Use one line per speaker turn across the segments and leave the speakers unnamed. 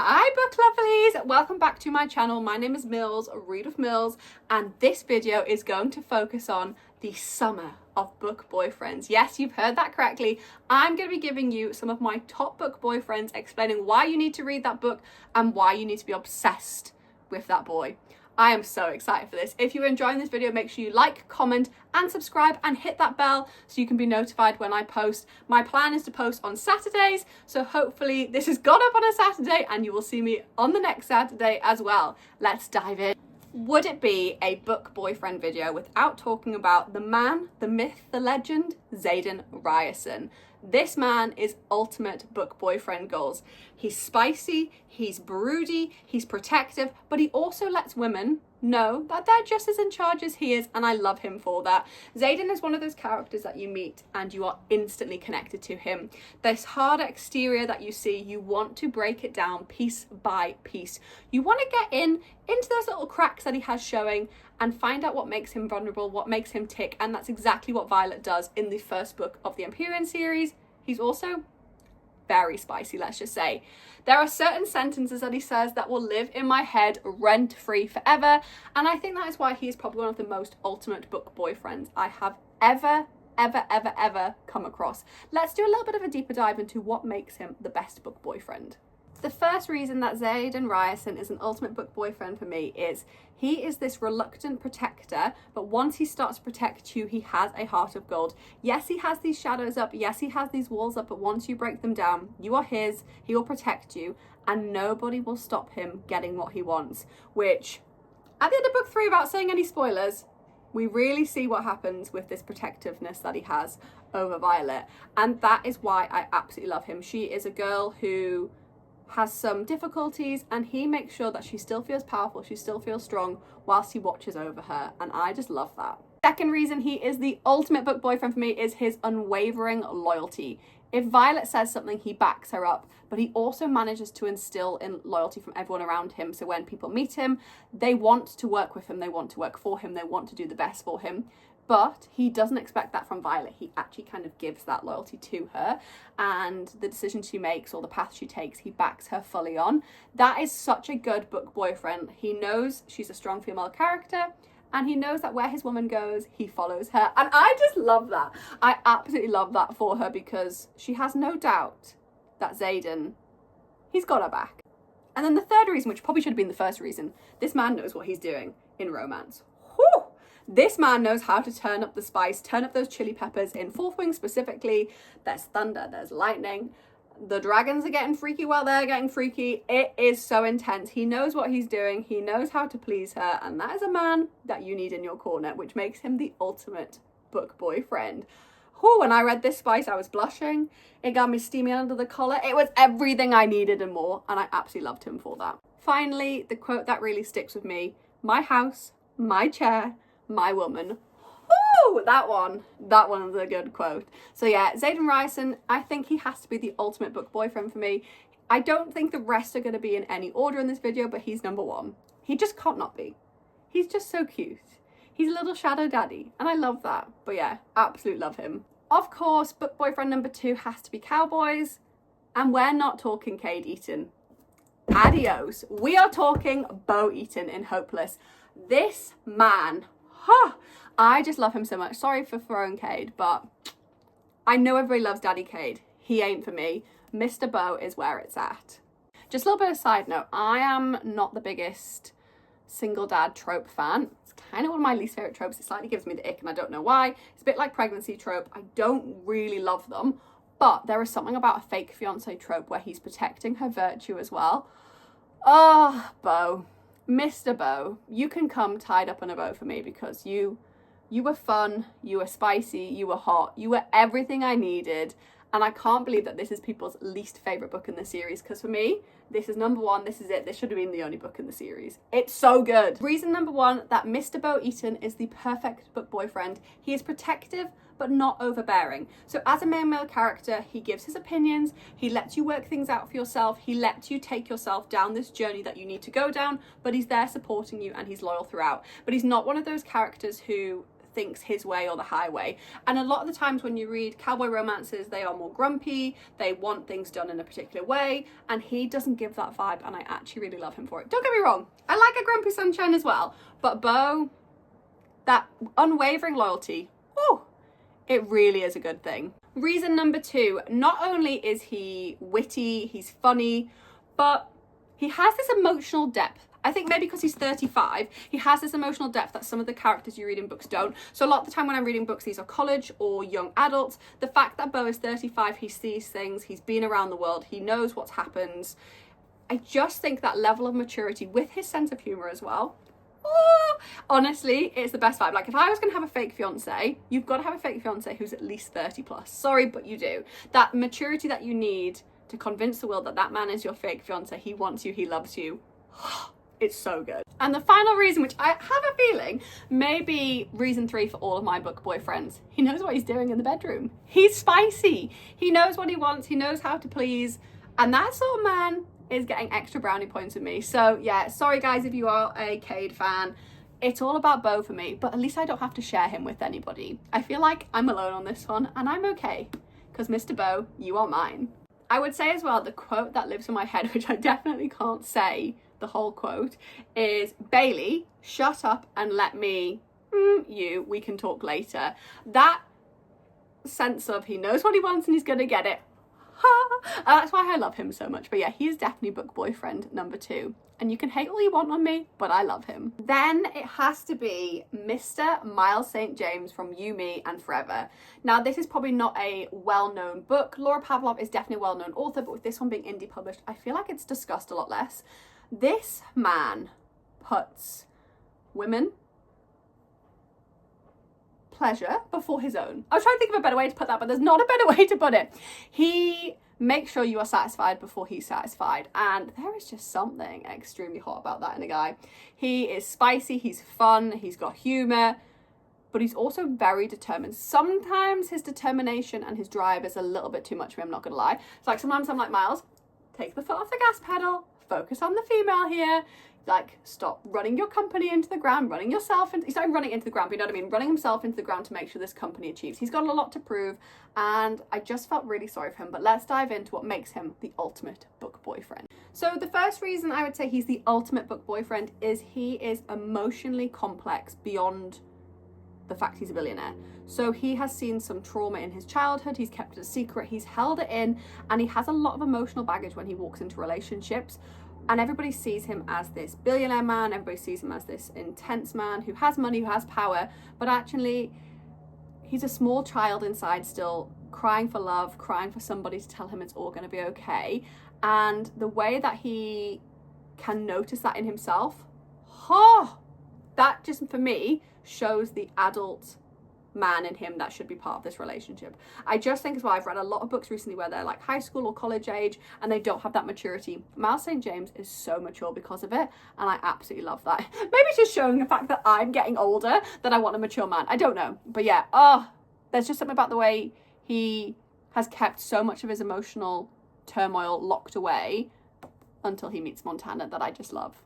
Hi book lovelies, welcome back to my channel. My name is Mills, Read of Mills, and this video is going to focus on the summer of book boyfriends. Yes, you've heard that correctly. I'm going to be giving you some of my top book boyfriends, explaining why you need to read that book and why you need to be obsessed with that boy. I am so excited for this. If you're enjoying this video, make sure you like, comment and subscribe and hit that bell so you can be notified when I post. My plan is to post on Saturdays, so hopefully this has gone up on a Saturday and you will see me on the next Saturday as well. Let's dive in. Would it be a book boyfriend video without talking about the man, the myth, the legend, Xaden Ryerson? This man is ultimate book boyfriend goals. He's spicy, he's broody, he's protective, but he also lets women know that they're just as in charge as he is, and I love him for that. Xaden is one of those characters that you meet and you are instantly connected to him. This hard exterior that you see, you want to break it down piece by piece. You want to get into those little cracks that he has showing and find out what makes him vulnerable, what makes him tick, and that's exactly what Violet does in the first book of the Empyrean series. He's also very spicy, let's just say. There are certain sentences that he says that will live in my head rent-free forever, and I think that is why he is probably one of the most ultimate book boyfriends I have ever come across. Let's do a little bit of a deeper dive into what makes him the best book boyfriend. The first reason that Xaden Ryerson is an ultimate book boyfriend for me is he is this reluctant protector, but once he starts to protect you, he has a heart of gold. Yes, he has these shadows up, yes, he has these walls up, but once you break them down, you are his, he will protect you, and nobody will stop him getting what he wants. Which, at the end of book 3, without saying any spoilers, we really see what happens with this protectiveness that he has over Violet, and that is why I absolutely love him. She is a girl who has some difficulties and he makes sure that she still feels powerful, she still feels strong whilst he watches over her, and I just love that. Second reason he is the ultimate book boyfriend for me is his unwavering loyalty. If Violet says something, he backs her up, but he also manages to instill in loyalty from everyone around him. So when people meet him, they want to work with him, they want to work for him, they want to do the best for him. But he doesn't expect that from Violet. He actually kind of gives that loyalty to her, and the decision she makes or the path she takes, he backs her fully on. That is such a good book boyfriend. He knows she's a strong female character, and he knows that where his woman goes, he follows her. And I just love that. I absolutely love that for her, because she has no doubt that Xaden, he's got her back. And then the third reason, which probably should have been the first reason, this man knows what he's doing in romance. Whew! This man knows how to turn up the spice, turn up those chili peppers. In Fourth Wing specifically, there's thunder, there's lightning. The dragons are getting freaky while they're getting freaky. It is so intense. He knows what he's doing. He knows how to please her. And that is a man that you need in your corner, which makes him the ultimate book boyfriend. Whew, when I read this spice, I was blushing. It got me steamy under the collar. It was everything I needed and more. And I absolutely loved him for that. Finally, the quote that really sticks with me: my house, my chair, my woman. Ooh, that one is a good quote. So yeah, Xaden Ryerson, I think he has to be the ultimate book boyfriend for me. I don't think the rest are going to be in any order in this video, but he's number one. He just can't not be. He's just so cute. He's a little shadow daddy, and I love that. But yeah, absolutely love him. Of course, book boyfriend number 2 has to be Cowboys, and we're not talking Cade Eaton. Adios. We are talking Bo Eaton in Hopeless. This man, I just love him so much. Sorry for throwing Cade, but I know everybody loves Daddy Cade. He ain't for me. Mr. Bo is where it's at. Just a little bit of side note, I am not the biggest single dad trope fan. It's kind of one of my least favourite tropes. It slightly gives me the ick and I don't know why. It's a bit like pregnancy trope. I don't really love them, but there is something about a fake fiance trope where he's protecting her virtue as well. Oh, Bo. Mr. Bo, you can come tied up in a bow for me, because you were fun, you were spicy, you were hot, you were everything I needed. And I can't believe that this is people's least favourite book in the series, because for me, this is number 1, this is it, this should have been the only book in the series. It's so good. Reason number 1 that Mr. Bo Eaton is the perfect book boyfriend. He is protective, but not overbearing. So as a male character, he gives his opinions, he lets you work things out for yourself, he lets you take yourself down this journey that you need to go down, but he's there supporting you and he's loyal throughout. But he's not one of those characters who thinks his way or the highway. And a lot of the times when you read cowboy romances, they are more grumpy, they want things done in a particular way, and he doesn't give that vibe, and I actually really love him for it. Don't get me wrong, I like a grumpy sunshine as well, but Beau, that unwavering loyalty, oh, it really is a good thing. Reason number 2, not only is he witty, he's funny, but he has this emotional depth. I think maybe because he's 35, he has this emotional depth that some of the characters you read in books don't. So a lot of the time when I'm reading books, these are college or young adults. The fact that Beau is 35, he sees things, he's been around the world, he knows what's happened. I just think that level of maturity with his sense of humour as well, oh, honestly, it's the best vibe. Like if I was going to have a fake fiance, you've got to have a fake fiance who's at least 30 plus. Sorry, but you do. That maturity that you need to convince the world that that man is your fake fiance, he wants you, he loves you. It's so good. And the final reason, which I have a feeling may be reason 3 for all of my book boyfriends, he knows what he's doing in the bedroom. He's spicy. He knows what he wants. He knows how to please. And that sort of man is getting extra brownie points with me. So yeah, sorry guys if you are a Cade fan. It's all about Beau for me, but at least I don't have to share him with anybody. I feel like I'm alone on this one, and I'm okay, because Mr. Beau, you are mine. I would say as well, the quote that lives in my head, which I definitely can't say the whole quote, is Bailey, shut up and let me, we can talk later. That sense of he knows what he wants and he's gonna get it. That's why I love him so much. But yeah, he is definitely book boyfriend number 2. And you can hate all you want on me, but I love him. Then it has to be Mr. Miles St. James from You, Me and Forever. Now, this is probably not a well-known book. Laura Pavlov is definitely a well-known author, but with this one being indie published, I feel like it's discussed a lot less. This man puts women, pleasure before his own. I was trying to think of a better way to put that, but there's not a better way to put it. He makes sure you are satisfied before he's satisfied, and there is just something extremely hot about that in a guy. He is spicy, he's fun, he's got humour, but he's also very determined. Sometimes his determination and his drive is a little bit too much for me, I'm not gonna lie. It's like sometimes I'm like, Miles, take the foot off the gas pedal, focus on the female here. Like, stop running your company into the ground, running yourself into, he's not running into the ground, but you know what I mean, running himself into the ground to make sure this company achieves. He's got a lot to prove, and I just felt really sorry for him. But let's dive into what makes him the ultimate book boyfriend. So the first reason I would say he's the ultimate book boyfriend is he is emotionally complex beyond the fact he's a billionaire. So he has seen some trauma in his childhood, he's kept it a secret, he's held it in, and he has a lot of emotional baggage when he walks into relationships. And everybody sees him as this billionaire man, everybody sees him as this intense man who has money, who has power, but actually he's a small child inside still, crying for love, crying for somebody to tell him it's all going to be okay. And the way that he can notice that in himself, that just for me shows the adult man in him that should be part of this relationship. I just think as well, I've read a lot of books recently where they're like high school or college age and they don't have that maturity. Miles St. James is so mature because of it, and I absolutely love that. Maybe it's just showing the fact that I'm getting older that I want a mature man. I don't know, but yeah, there's just something about the way he has kept so much of his emotional turmoil locked away until he meets Montana that I just love.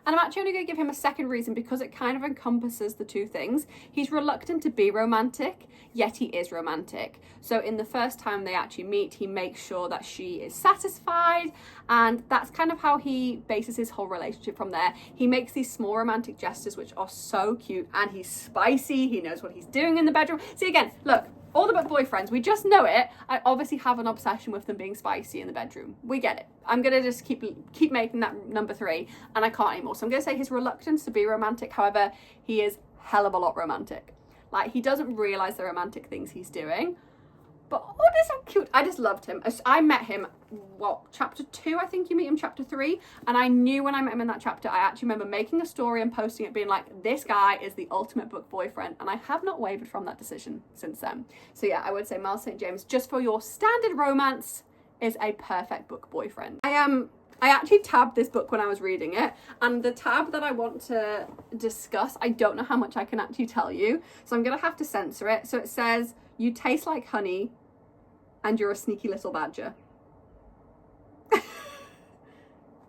And I'm actually only going to give him a second reason because it kind of encompasses the two things. He's reluctant to be romantic, yet he is romantic. So in the first time they actually meet, he makes sure that she is satisfied, and that's kind of how he bases his whole relationship from there. He makes these small romantic gestures which are so cute, and he's spicy, he knows what he's doing in the bedroom. See, again, look, all the book boyfriends, we just know it. I obviously have an obsession with them being spicy in the bedroom. We get it. I'm going to just keep making that number 3, and I can't anymore. So I'm going to say his reluctance to be romantic. However, he is hell of a lot romantic. Like, he doesn't realise the romantic things he's doing. But, oh, they're so cute. I just loved him. I met him, chapter 2, I think you meet him, chapter 3. And I knew when I met him in that chapter, I actually remember making a story and posting it being like, this guy is the ultimate book boyfriend. And I have not wavered from that decision since then. So yeah, I would say Miles St. James, just for your standard romance, is a perfect book boyfriend. I actually tabbed this book when I was reading it, and the tab that I want to discuss, I don't know how much I can actually tell you, so I'm gonna have to censor it. So it says, you taste like honey and you're a sneaky little badger.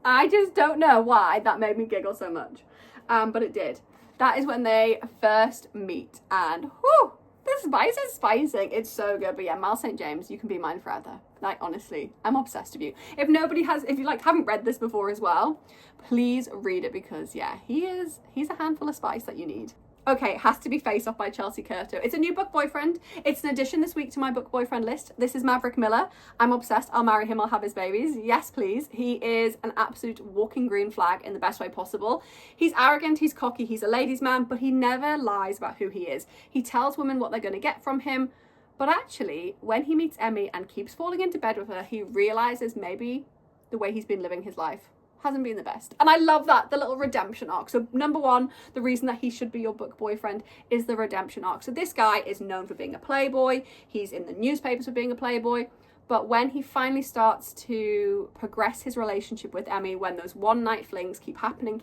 I just don't know why that made me giggle so much, but it did. That is when they first meet, and whoo, the spice is spicing. It's so good. But yeah, Miles St. James, you can be mine forever. Like, honestly, I'm obsessed with you. If you like haven't read this before as well, please read it, because yeah, he's a handful of spice that you need. Okay, it has to be Face Off by Chelsea Curto. It's a new book boyfriend. It's an addition this week to my book boyfriend list. This is Maverick Miller. I'm obsessed. I'll marry him. I'll have his babies. Yes, please. He is an absolute walking green flag in the best way possible. He's arrogant. He's cocky. He's a ladies' man, but he never lies about who he is. He tells women what they're going to get from him. But actually, when he meets Emmy and keeps falling into bed with her, he realizes maybe the way he's been living his life hasn't been the best. And I love that, the little redemption arc. So number one, the reason that he should be your book boyfriend is the redemption arc. So this guy is known for being a playboy. He's in the newspapers for being a playboy. But when he finally starts to progress his relationship with Emmy, when those one night flings keep happening,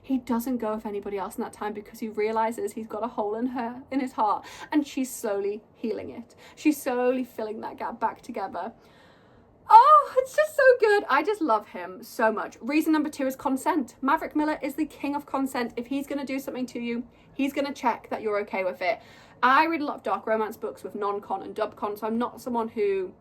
he doesn't go with anybody else in that time, because he realizes he's got a hole in his heart, and she's slowly healing it. She's slowly filling that gap back together. Oh, it's just so good. I just love him so much. Reason number two is consent. Maverick Miller is the king of consent. If he's going to do something to you, he's going to check that you're okay with it. I read a lot of dark romance books with non-con and dub-con, so I'm not someone who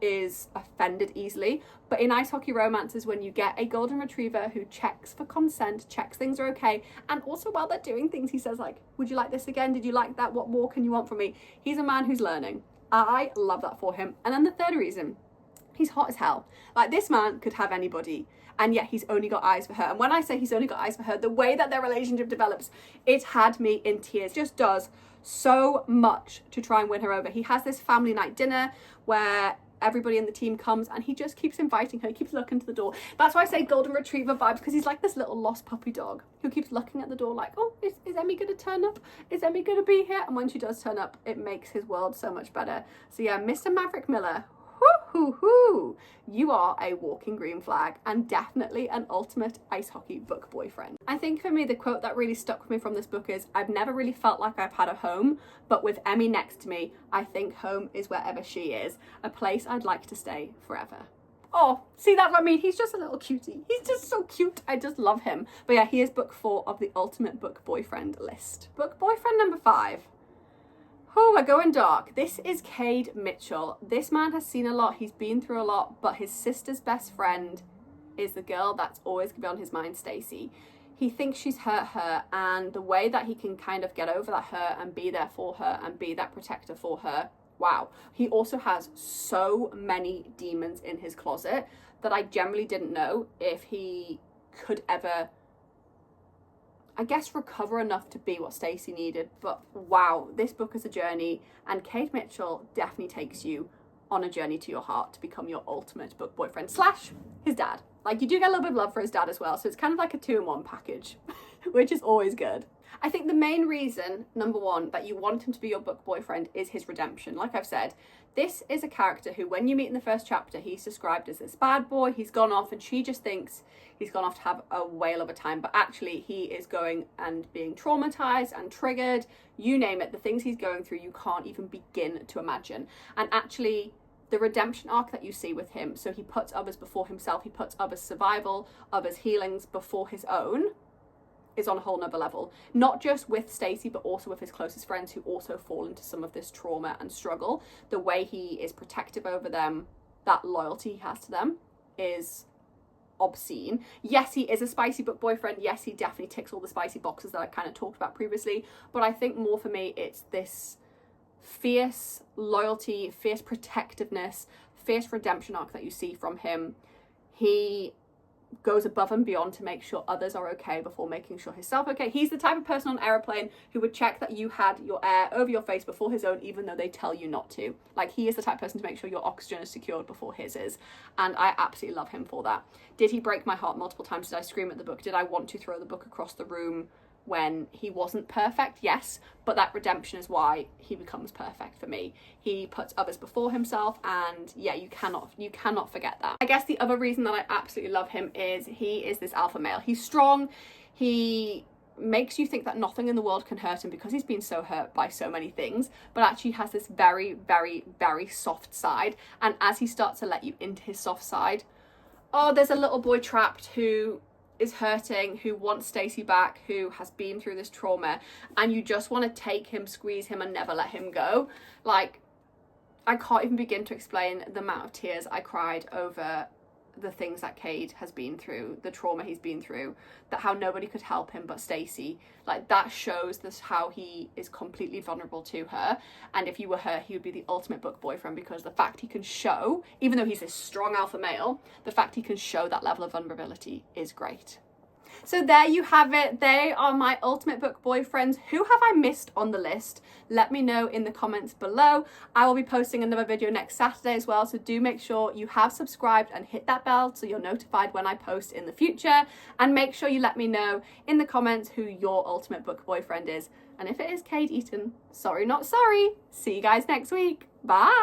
is offended easily. But in ice hockey romances, when you get a golden retriever who checks for consent, checks things are okay, and also while they're doing things, he says like, would you like this again? Did you like that? What more can you want from me? He's a man who's learning. I love that for him. And then the third reason, he's hot as hell. Like, this man could have anybody, and yet he's only got eyes for her. And when I say he's only got eyes for her, the way that their relationship develops, it's had me in tears. Just does so much to try and win her over. He has this family night dinner where everybody in the team comes, and he just keeps inviting her. He keeps looking to the door. That's why I say golden retriever vibes, because he's like this little lost puppy dog who keeps looking at the door like, oh, is Emmy going to turn up? Is Emmy going to be here? And when she does turn up, it makes his world so much better. So yeah, Mr. Maverick Miller, hoo, you are a walking green flag, and definitely an ultimate ice hockey book boyfriend. I think for me, the quote that really stuck with me from this book is, I've never really felt like I've had a home, but with Emmy next to me, I think home is wherever she is, a place I'd like to stay forever. Oh, see, that's what I mean. He's just a little cutie. He's just so cute. I just love him. But yeah, he is book 4 of the ultimate book boyfriend list. Book boyfriend number 5. Oh, we're going dark. This is Cade Mitchell. This man has seen a lot. He's been through a lot, but his sister's best friend is the girl that's always going to be on his mind, Stacey. He thinks she's hurt her, and the way that he can kind of get over that hurt and be there for her and be that protector for her, wow. He also has so many demons in his closet that I generally didn't know if he could ever, I guess, recover enough to be what Stacey needed. But wow, this book is a journey, and Cade Mitchell definitely takes you on a journey to your heart to become your ultimate book boyfriend / his dad. Like, you do get a little bit of love for his dad as well, so it's kind of like a 2-in-1 package, which is always good. I think the main reason, number one, that you want him to be your book boyfriend is his redemption. Like I've said, this is a character who, when you meet in the first chapter, he's described as this bad boy. He's gone off, and she just thinks he's gone off to have a whale of a time. But actually, he is going and being traumatized and triggered. You name it, the things he's going through, you can't even begin to imagine. And actually, the redemption arc that you see with him, so he puts others before himself, he puts others' survival, others' healings before his own, is on a whole nother level. Not just with Stacey, but also with his closest friends who also fall into some of this trauma and struggle. The way he is protective over them, that loyalty he has to them, is obscene. Yes, he is a spicy book boyfriend. Yes, he definitely ticks all the spicy boxes that I kind of talked about previously. But I think more for me, it's this fierce loyalty, fierce protectiveness, fierce redemption arc that you see from him. He goes above and beyond to make sure others are okay before making sure himself okay. He's the type of person on an aeroplane who would check that you had your air over your face before his own, even though they tell you not to. Like, he is the type of person to make sure your oxygen is secured before his is, and I absolutely love him for that. Did he break my heart multiple times? Did I scream at the book? Did I want to throw the book across the room when he wasn't perfect? Yes, but that redemption is why he becomes perfect for me. He puts others before himself, and yeah, you cannot forget that. I guess the other reason that I absolutely love him is he is this alpha male. He's strong. He makes you think that nothing in the world can hurt him because he's been so hurt by so many things, but actually has this very, very, very soft side. And as he starts to let you into his soft side, oh, there's a little boy trapped who is hurting, who wants Stacey back, who has been through this trauma, and you just want to take him, squeeze him, and never let him go. Like, I can't even begin to explain the amount of tears I cried over the things that Cade has been through, the trauma he's been through, that how nobody could help him but Stacey. Like, that shows this how he is completely vulnerable to her, and if you were her, he would be the ultimate book boyfriend, because the fact he can show, even though he's this strong alpha male, the fact he can show that level of vulnerability is great. So there you have it. They are my ultimate book boyfriends. Who have I missed on the list? Let me know in the comments below. I will be posting another video next Saturday as well, so do make sure you have subscribed and hit that bell so you're notified when I post in the future. And make sure you let me know in the comments who your ultimate book boyfriend is. And if it is Cade Eaton, sorry not sorry. See you guys next week. Bye.